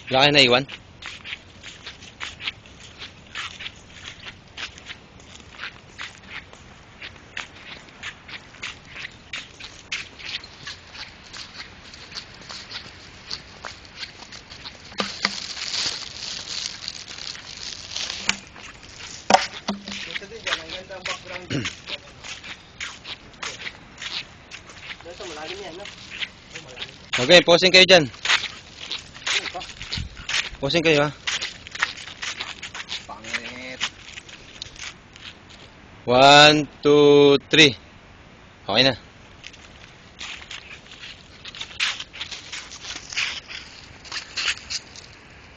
Wala kayo naiwan? Ito din dyan, ang ganda ang background. Ito, malalim yan, no? Okay, posing kayo dyan. Posing kayo ha. Pangit. 1, 2, 3. Okay na.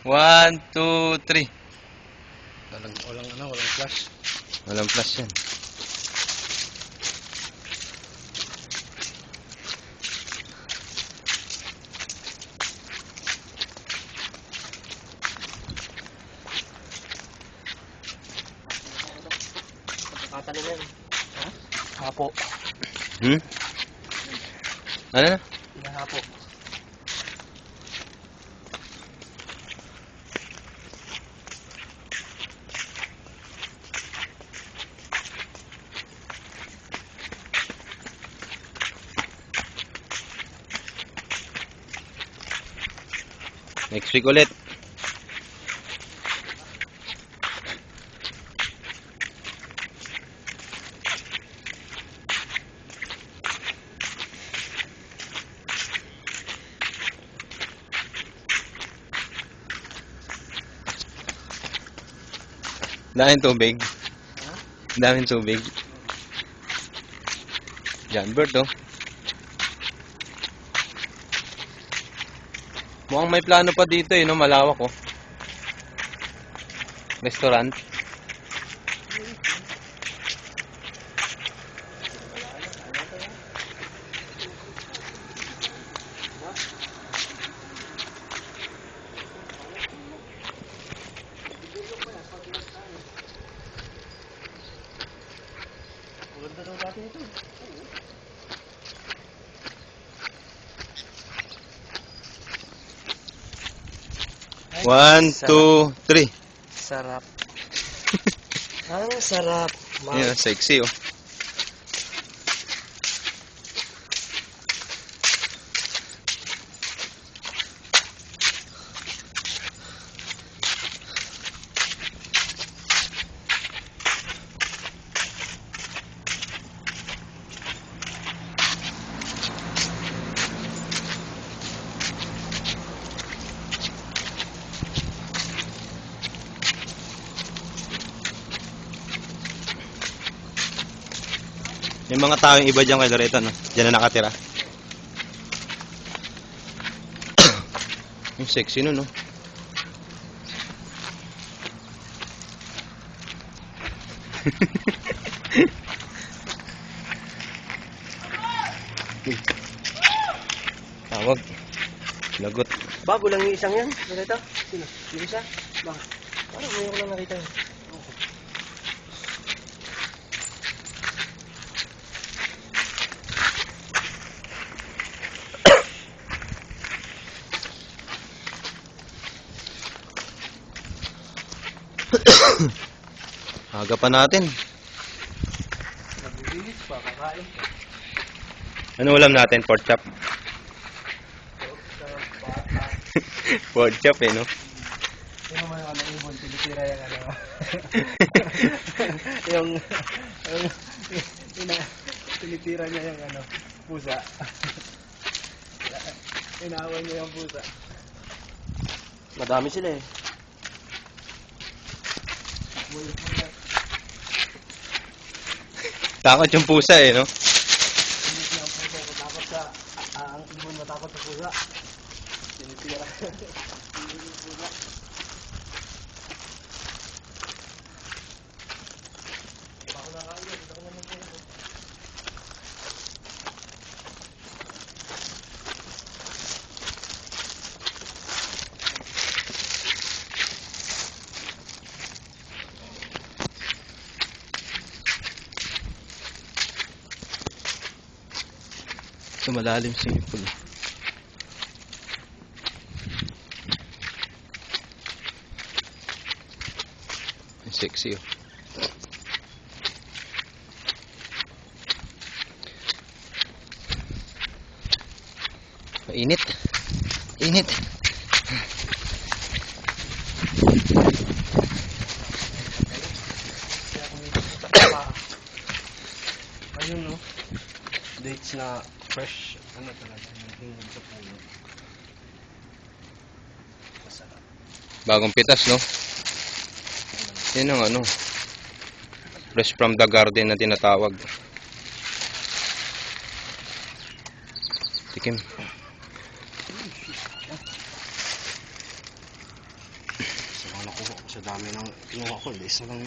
One, two, three. Walang flash. Walang flash yan. Nakatali na yan. Ha? Hapo. Ano na? Hinahapo. Next week ulit. Daming tubig. Daming tubig. Diyan, bird oh. Mukhang may plano pa dito eh, no? Malawak oh. Restaurant. Maganda daw dati ito. 1, 2, 3. Sarap. Ang sarap. Yan, sexy oh. May mga taong iba dyan kay Loreto, no? Diyan na nakatira. Yung sexy nun, no? Tawag. Lagot. Bago lang yung isang yan. Nakita? Sino? Yung isa? Bakit? Parang ngayon ko lang nakita yun. Aga pa natin. Nabibilis pa, kakain pa. Ano ulam natin? Pork chop. Pork chop eh, no? Yung naman yung ano, ibon, tinitira yung ano. yung tinitira niya yung ano, pusa. Inawan niya yung pusa. Madami sila eh. Takot yung pusa eh, no? Hindi siya ang pusa, matakot sa, ang ibon matakot sa pusa. Tinitira. Yung pusa. Bako na kain, ito ko naman kayo. Sa malalim swimming pool. Sexy oh. Init. Init. Kaya kung may pa, ayun no, dates na fresh, ano talaga, yung hingod sa puno. Masarap. Bagong pitas, no? Yan ang ano. Fresh from the garden na tinatawag. Tikim. So, nakuha ko sa dami ng kinuha ko, days na lang.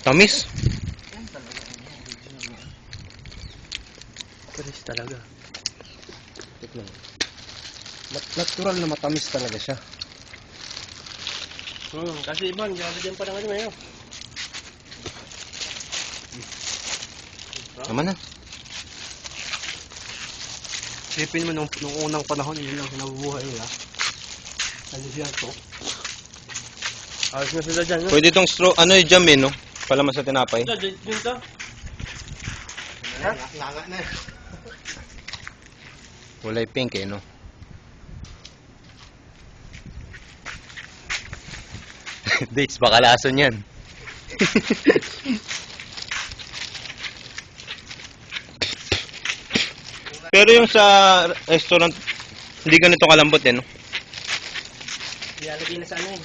Tamis. Yan talaga, original na. Fresh talaga. Tikman. Natural na matamis talaga siya. Kasi iba, dyan pa naman ngayon. Naman na. Sipin mo nung unang panahon, yun lang kinabubuhay nila. Ano siya to? Ayos na sila dyan, no? Pwede itong straw, ano yung jam eh, no? Palaman sa tinapay. Dyan to? Ha? Langa na. Kulay pink eh, no? Dates, baka lason yan. Pero yung sa restaurant, hindi ganito kalambot eh, no? Ilalagay na sa ano eh.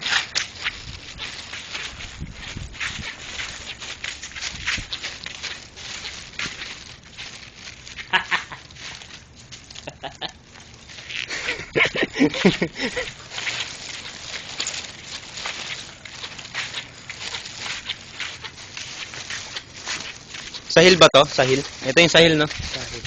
Sahil ba to? Sahil? Ito yung sahil, no? Kahit.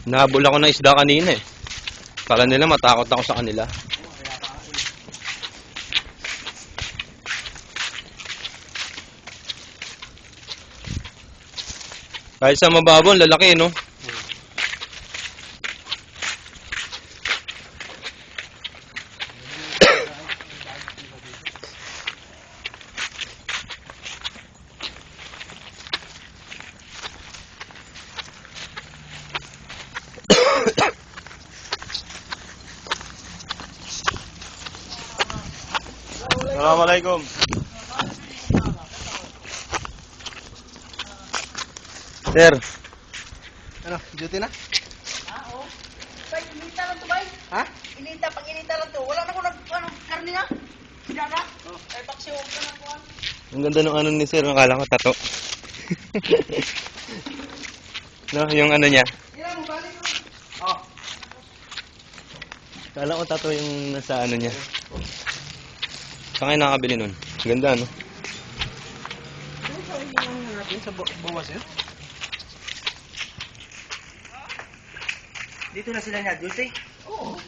Nahabol ako ng isda kanina eh. Kala nila matakot ako sa kanila. Kahit sa mababaw, lalaki, no? Assalamualaikum. Sir, Ano, duty na? Oo. Bay, inita lang to, bay. Ha? Inita, pag inita lang to. Wala na ko karne na. Sida na. Ay, paksiw ka na po. ang ganda ng ano ni Sir, nakala ko tato. No, yung ano niya. Yan, balik mo. Oh. Kala ko tato yung nasa ano niya. Saan kayo nakakabili nun? Ganda, no? Ano sa ilang natin sa bawas yun? Dito na sila nag-duty. Oo.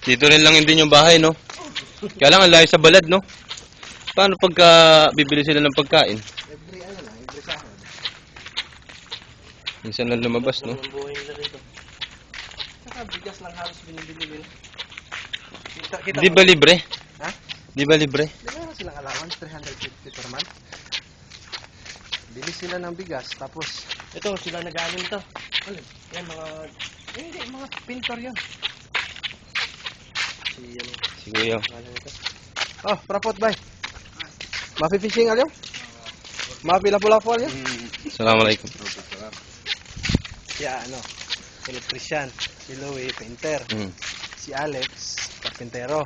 Dito rin lang din yung bahay, no? Kaya lang, ang layo sa balad, no? Paano pagka bibili sila ng pagkain? Every ano lang, every sahod. Minsan lang lumabas, no? Ang buhay nila rito. Saka bigas lang halos binibili nila. Kita Di ba libre? Ha? Di ba libre? Di ba silang allowance? 350 per month? Bili sila ng bigas, tapos... Ito, sila nag-aalim ito. Ano? Yan, mga... Hindi, mga pintor yan. Yan, Si Kuya. pangalan nito. Oh, prapot bay. Mapi-fishing alyo? Mapi-lapu-lapu alyo? Assalamualaikum. Ya, ano, electrician. Si Louie, painter. Hmm. Si Alex, carpintero.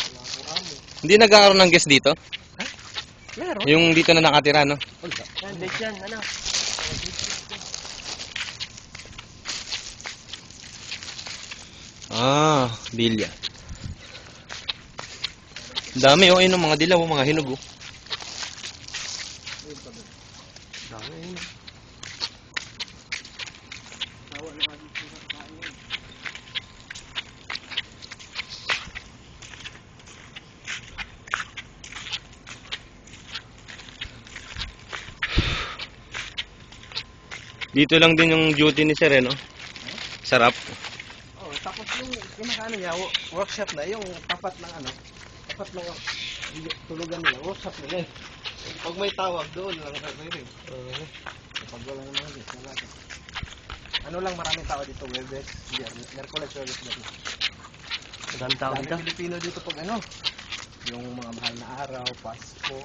Wala ko amo. Hindi nagkakaroon ng guest dito? Meron? Yung dito na nakatira, no? Wala. Yan, base yan, ano? Ah, bilya. Dami, oh. Ayun, oh, mga dilaw, oh, mga hinog, oh. Dami yun. Dito lang din yung duty ni Sir, eh, no? Sarap. Oh, tapos yung pinakaano niya, workshop na, yung tapat ng ano, tapat ng tulugan nila, workshop nila. Pag may tawag doon lang gagawin. Pag wala naman din, wala ka. Ano lang maraming tao dito, Webes, Merkules, Webes, Biyernes. Madami tao dito. Daming Pilipino dito pag ano, yung mga mahal na araw, Pasko.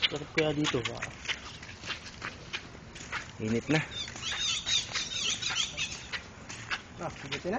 Sarap kaya dito ba? Init na. Ah, sige na.